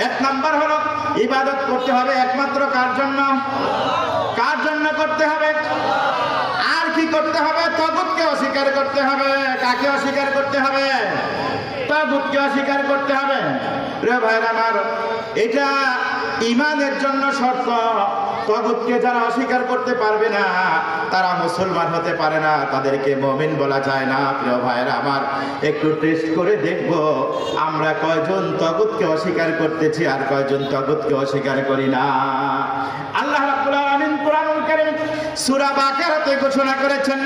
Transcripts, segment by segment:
এক নাম্বার হলো ইবাদত করতে হবে একমাত্র কার জন্য? কার জন্য করতে হবে? আর কি করতে হবে? তাগুতকে অস্বীকার করতে হবে। কাকে অস্বীকার করতে হবে? তাগুতকে অস্বীকার করতে হবে। প্রিয় ভাইরা আমার, এটা ঈমানের জন্য শর্ত। তাগুতকে যারা অস্বীকার করতে পারবে না তারা মুসলমান হতে পারে না, তাদেরকে মুমিন বলা যায় না। প্রিয় ভাইরা আমার, একটু টেস্ট করে দেখব আমরা কয়জন তাগুতকে অস্বীকার করতেছি আর কয়জন তাগুতকে অস্বীকার করি না। আল্লাহ রাব্বুল আলামিন কুরআনুল কারীম সূরা বাকারাতে ঘোষণা করেছেন,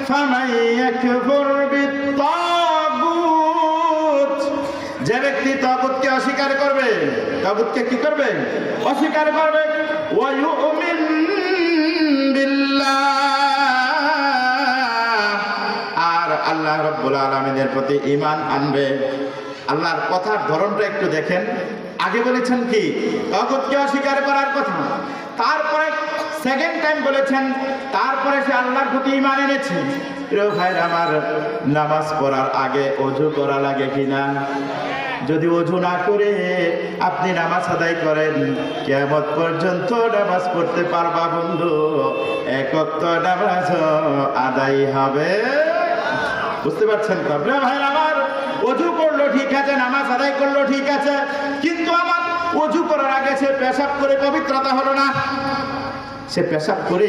ফামান ইয়াকফুর বিত-তাগুত, যে ব্যক্তি তাগুতকে অস্বীকার করবে, তাগুতকে কি করবে? অস্বীকার করবে। ওয়া ইউমিন বিল্লাহ, আর আল্লাহ রাব্বুল আলামিনের প্রতি ঈমান আনবে। আল্লাহর কথার ধরনটা একটু দেখেন। আগে বলেছেন কি? তাগুতকে অস্বীকার করার কথা। তারপরে সেকেন্ড টাইম বলেছেন, তারপরে সে আল্লাহর প্রতি ঈমান এনেছে। প্রিয় ভাইরা আমার, নামাজ পড়ার আগে ওযু করা লাগে কিনা? যদি ওযু না করে আপনি নামাজ আদায় করেন, কিয়ামত পর্যন্ত নামাজ পড়তে পারবা বন্ধু, এক ওয়াক্ত নামাজ আদায় হবে। বুঝতে পারছেন তো? প্রিয় ভাইরা আমার, ওযু করলো ঠিক আছে, নামাজ আদায় করলো ঠিক আছে, কিন্তু আমার ওযু করার আগে সে পেশাব করে পবিত্রতা হলো না। সে পেশাব করে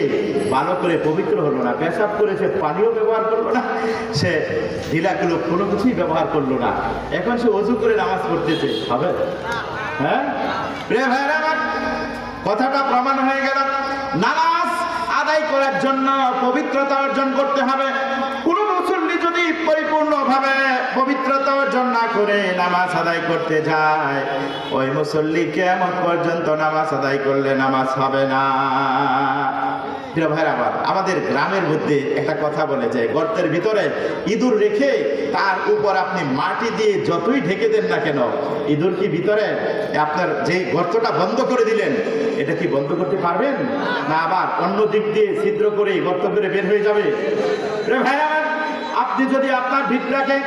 ভালো করে পবিত্র হলো না, পেশাব করে সে পানিও ব্যবহার করলো না, সে ঢিলাগুলো কোনো কিছুই ব্যবহার করলো না, এখন সে ওযু করে নামাজ পড়তেছে, হবে? হ্যাঁ প্রিয় ভাইরা আমার, কথাটা প্রমাণ হয়ে গেল। নামাজ আদায় করার জন্য পবিত্রতা অর্জন করতে হবে। কোনো মুসল্লি যদি পরিপূর্ণভাবে পবিত্রতা অর্জন না করে নামাজ আদায় করতে যায়, ওই মুসল্লি কিয়ামত পর্যন্ত নামাজ আদায় করলে নামাজ হবে না। প্রিয় ভাইরা আমার, আমাদের গ্রামের মধ্যে একটা কথা বলে যে গর্তের ভিতরে ইঁদুর রেখে তার উপর আপনি মাটি দিয়ে যতই ঢেকে দেন না কেন, ইঁদুর কি ভিতরে আপনার যে গর্তটা বন্ধ করে দিলেন এটা কি বন্ধ করতে পারবেন না? আবার অন্য দিক দিয়ে ছিদ্র করে গর্ত করে বের হয়ে যাবে। প্রিয় ভাইরা আমার, আপনি যদি আপনার ভিতটাকে,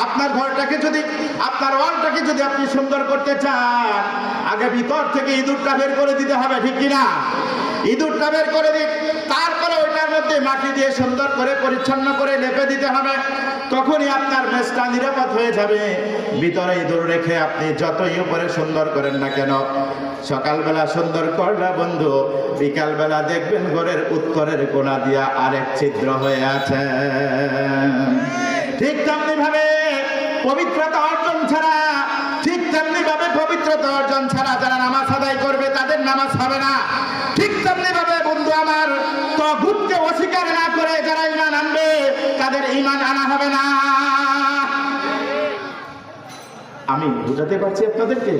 আপনার ঘরটাকে যদি, আপনার ওয়ালটাকে যদি আপনি সুন্দর করতে চান, আগে ভিতর থেকে ইঁদুরটা বের করে দিতে হবে, ঠিক কিনা? ইঁদুরটা বের করে দিন, তারপরে ওইটার মধ্যে মাটি দিয়ে সুন্দর করে পরিচ্ছন্ন করে লেপে দিতে হবে, তখনই আপনার মেসটা নিরাপদ হয়ে যাবে। ভিতরে ইঁদুর রেখে আপনি যতই উপরে সুন্দর করেন না কেন, সকালবেলা সুন্দর করলে বন্ধু, বিকালবেলা দেখবেন ঘরের উত্তরের কোণা দিয়া আরেক ছিদ্র হয়ে আছে। ঠিক তেমনি ভাবে পবিত্রতা অর্জন ছাড়া, ঠিক তেমনি ভাবে পবিত্রতা অর্জন ছাড়া যারা নামাজ আদায় করবে তাদের নামাজ হবে না। ঠিক তেমনি ভাবে বন্ধু আমার, তাগুতকে অস্বীকার না করে যারা ঈমান আনবে তাদের ঈমান আনা হবে না। আমি বুঝাতে পারছি আপনাদেরকে?